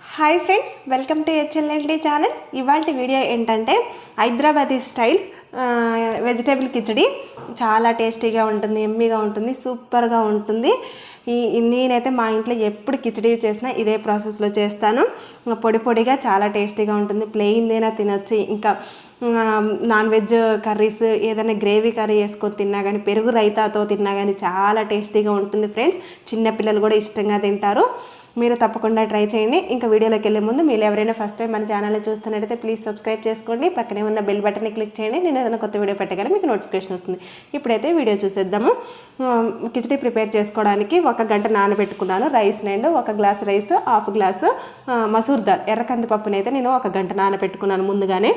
Hi friends, welcome to HLMD channel. ఇవాళ video ఏంటంటే Hyderabadi style vegetable khichdi. చాలా టేస్టీగా ఉంటుంది, ఎమ్మీగా ఉంటుంది, సూపర్గా ఉంటుంది. నేనైతే మా ఇంట్లో ఎప్పుడు కిచడి చేసినా ఇదే ప్రాసెస్లో చేస్తాను. పొడి పొడిగా చాలా టేస్టీగా ఉంటుంది. ప్లెయిన్దైనా తినొచ్చు, ఇంకా నాన్ వెజ్ కర్రీస్ ఏదైనా గ్రేవీ కర్రీ వేసుకొని తిన్నా కానీ, పెరుగు రైతాతో తిన్నా కానీ చాలా టేస్టీగా ఉంటుంది ఫ్రెండ్స్. చిన్నపిల్లలు కూడా ఇష్టంగా తింటారు. మీరు తప్పకుండా ట్రై చేయండి. ఇంకా వీడియోలోకి వెళ్ళే ముందు మీరు ఎవరైనా ఫస్ట్ టైం మన ఛానల్ని చూస్తున్నట్టయితే ప్లీజ్ సబ్స్క్రైబ్ చేసుకోండి. పక్కనే ఉన్న బెల్ బటన్ని క్లిక్ చేయండి. నేను ఏదైనా కొత్త వీడియో పెట్టగానే మీకు నోటిఫికేషన్ వస్తుంది. ఇప్పుడైతే వీడియో చూసేద్దాము. కిచడి ప్రిపేర్ చేసుకోవడానికి 1 గంట నానబెట్టుకున్నాను. రైస్ నేను 1 glass rice, 1/2 glass masoor dal ఎర్ర కందిపప్పుని అయితే నేను 1 గంట నానబెట్టుకున్నాను ముందుగానే.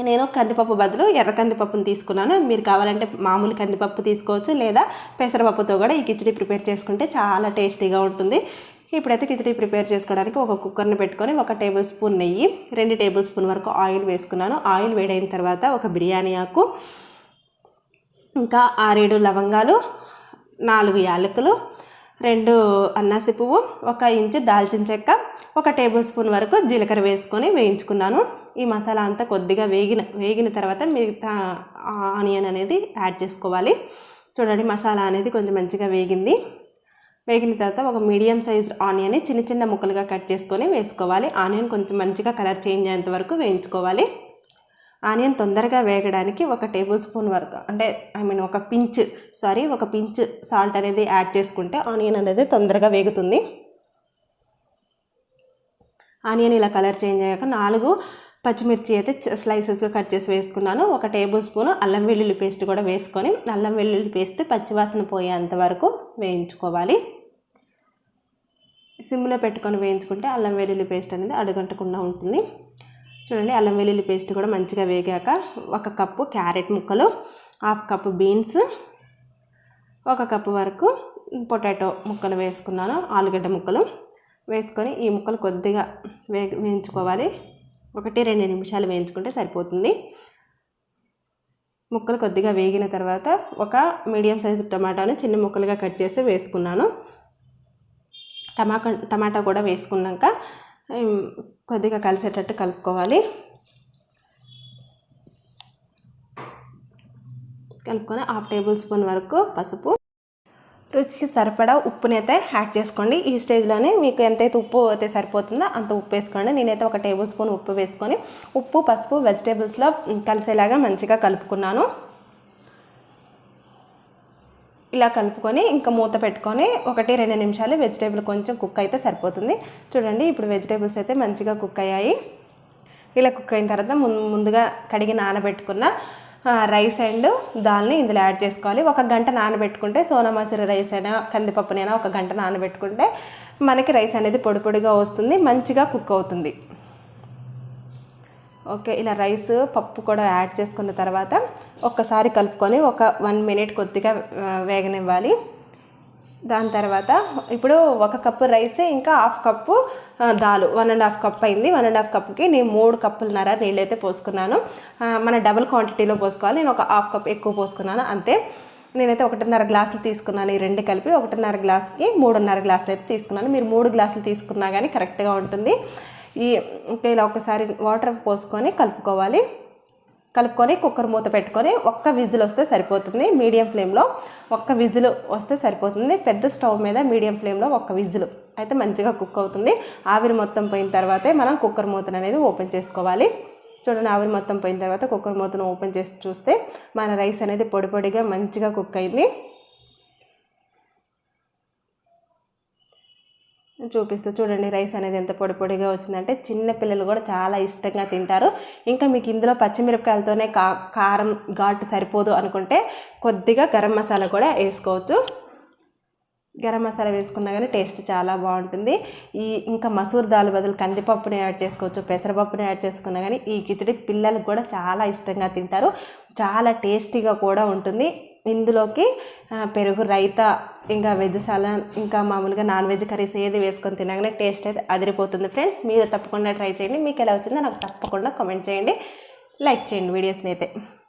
నేను కందిపప్పు బదులు ఎర్ర కందిపప్పుని తీసుకున్నాను. మీరు కావాలంటే మామూలు కందిపప్పు తీసుకోవచ్చు, లేదా పెసరపప్పుతో కూడా ఈ కిచడి ప్రిపేర్ చేసుకుంటే చాలా టేస్టీగా ఉంటుంది. ఇప్పుడైతే కిచడి ప్రిపేర్ చేసుకోవడానికి ఒక కుక్కర్ని పెట్టుకొని 1 టేబుల్ స్పూన్ నెయ్యి, 2 టేబుల్ స్పూన్ వరకు ఆయిల్ వేసుకున్నాను. ఆయిల్ వేడైన తర్వాత ఒక బిర్యానీ ఆకు, ఇంకా 6-7 లవంగాలు, 4 యాలకులు, 2 అన్నాసి పువ్వు, 1 ఇంచు దాల్చిన చెక్క, 1 టేబుల్ స్పూన్ వరకు జీలకర్ర వేసుకొని వేయించుకున్నాను. ఈ మసాలా అంతా కొద్దిగా వేగిన తర్వాత మిగతా ఆనియన్ అనేది యాడ్ చేసుకోవాలి. చూడండి, మసాలా అనేది కొంచెం మంచిగా వేగిన తర్వాత ఒక మీడియం సైజ్ ఆనియన్ని చిన్న చిన్న ముక్కలుగా కట్ చేసుకొని వేసుకోవాలి. ఆనియన్ కొంచెం మంచిగా కలర్ చేంజ్ అయ్యేంత వరకు వేయించుకోవాలి. ఆనియన్ తొందరగా వేగడానికి 1 టేబుల్ స్పూన్ వరకు, అంటే ఒక పించ్ సాల్ట్ అనేది యాడ్ చేసుకుంటే ఆనియన్ అనేది తొందరగా వేగుతుంది. ఆనియన్ ఇలా కలర్ చేంజ్ అయ్యాక 4 పచ్చిమిర్చి అయితే స్లైసెస్గా కట్ చేసి వేసుకున్నాను. 1 టేబుల్ స్పూన్ అల్లం వెల్లుల్లి పేస్ట్ కూడా వేసుకొని అల్లం వెల్లుల్లి పేస్ట్ పచ్చివాసన పోయేంత వరకు వేయించుకోవాలి. సిమ్లో పెట్టుకొని వేయించుకుంటే అల్లం వెల్లుల్లి పేస్ట్ అనేది అడుగంటకుండా ఉంటుంది. చూడండి, అల్లం వెల్లుల్లి పేస్ట్ కూడా మంచిగా వేగాక 1 కప్పు క్యారెట్ ముక్కలు, 1/2 కప్పు బీన్స్, 1 కప్పు వరకు పొటాటో ముక్కలు వేసుకున్నాను. ఆలుగడ్డ ముక్కలు వేసుకొని ఈ ముక్కలు కొద్దిగా వేయించుకోవాలి. 1-2 నిమిషాలు వేయించుకుంటే సరిపోతుంది. ముక్కలు కొద్దిగా వేగిన తర్వాత 1 మీడియం సైజు టమాటాను చిన్న ముక్కలుగా కట్ చేసి వేసుకున్నాను. టమాటా కూడా వేసుకున్నాక కొద్దిగా కలిసేటట్టు కలుపుకోవాలి. కలుపుకొని 1/2 టేబుల్ స్పూన్ వరకు పసుపు, రుచికి సరిపడా ఉప్పునైతే యాడ్ చేసుకోండి. ఈ స్టేజ్లోనే మీకు ఎంతైతే ఉప్పు అయితే సరిపోతుందో అంత ఉప్పు వేసుకోండి. నేనైతే 1 టేబుల్ స్పూన్ ఉప్పు వేసుకొని ఉప్పు పసుపు వెజిటేబుల్స్లో కలిసేలాగా మంచిగా కలుపుకున్నాను. ఇలా కలుపుకొని ఇంకా మూత పెట్టుకొని 1-2 నిమిషాలు వెజిటేబుల్ కొంచెం కుక్ అయితే సరిపోతుంది. చూడండి, ఇప్పుడు వెజిటేబుల్స్ అయితే మంచిగా కుక్ అయ్యాయి. ఇలా కుక్ అయిన తర్వాత ముందుగా కడిగి నానబెట్టుకున్న రైస్ అండ్ దాల్ని ఇందులో యాడ్ చేసుకోవాలి. 1 గంట నానబెట్టుకుంటే సోనా మసూరి రైస్ అయినా కందిపప్పునైనా 1 గంట నానబెట్టుకుంటే మనకి రైస్ అనేది పొడి పొడిగా వస్తుంది, మంచిగా కుక్ అవుతుంది. ఓకే, ఇలా రైస్ పప్పు కూడా యాడ్ చేసుకున్న తర్వాత ఒక్కసారి కలుపుకొని 1 మినిట్ కొద్దిగా వేగనివ్వాలి. దాని తర్వాత ఇప్పుడు 1 కప్పు రైస్ ఇంకా 1/2 కప్పు దాలు, 1.5 కప్ అయింది. 1.5 కప్పుకి నేను 3 కప్పులన్నర నీళ్ళైతే పోసుకున్నాను. మన డబుల్ క్వాంటిటీలో పోసుకోవాలి. నేను 1/2 కప్ ఎక్కువ పోసుకున్నాను అంతే. నేనైతే 1.5 గ్లాసులు తీసుకున్నాను. ఈ 2 కలిపి 1.5 గ్లాస్కి 3.5 గ్లాసులు అయితే తీసుకున్నాను. మీరు 3 గ్లాసులు తీసుకున్నా కానీ కరెక్ట్గా ఉంటుంది. ఇలా ఒకసారి వాటర్ పోసుకొని కలుపుకొని కుక్కర్ మూత పెట్టుకొని 1 విజిల్ వస్తే సరిపోతుంది. మీడియం ఫ్లేమ్లో 1 విజిల్ వస్తే సరిపోతుంది. పెద్ద స్టవ్ మీద మీడియం ఫ్లేమ్లో 1 విజిల్ అయితే మంచిగా కుక్ అవుతుంది. ఆవిరి మొత్తం పోయిన తర్వాతే మనం కుక్కర్ మూతను అనేది ఓపెన్ చేసుకోవాలి. చూడండి, ఆవిరి మొత్తం పోయిన తర్వాత కుక్కర్ మూతను ఓపెన్ చేసి చూస్తే మన రైస్ అనేది పొడి పొడిగా మంచిగా కుక్ అయింది. చూపిస్తూ చూడండి, రైస్ అనేది ఎంత పొడి పొడిగా వచ్చిందంటే చిన్న పిల్లలు కూడా చాలా ఇష్టంగా తింటారు. ఇంకా మీకు ఇందులో పచ్చిమిరపకాయలతోనే కారం ఘాటు సరిపోదు అనుకుంటే కొద్దిగా గరం మసాలా కూడా వేసుకోవచ్చు. గరం మసాలా వేసుకున్నా కానీ టేస్ట్ చాలా బాగుంటుంది. ఇంకా మసూర్ దాల్ బదులు కందిపప్పుని యాడ్ చేసుకోవచ్చు, పెసరపప్పుని యాడ్ చేసుకున్నా కానీ ఈ కిచడి పిల్లలకు కూడా చాలా ఇష్టంగా తింటారు. చాలా టేస్టీగా కూడా ఉంటుంది. ఇందులోకి పెరుగు రైతా, ఇంకా వెజ్ సలాడ్, ఇంకా మామూలుగా నాన్ వెజ్ కర్రీస్ ఏది వేసుకొని తినగానే టేస్ట్ అయితే అదిరిపోతుంది ఫ్రెండ్స్. మీరు తప్పకుండా ట్రై చేయండి. మీకు ఎలా వచ్చిందో నాకు తప్పకుండా కామెంట్ చేయండి, లైక్ చేయండి వీడియోస్ని అయితే.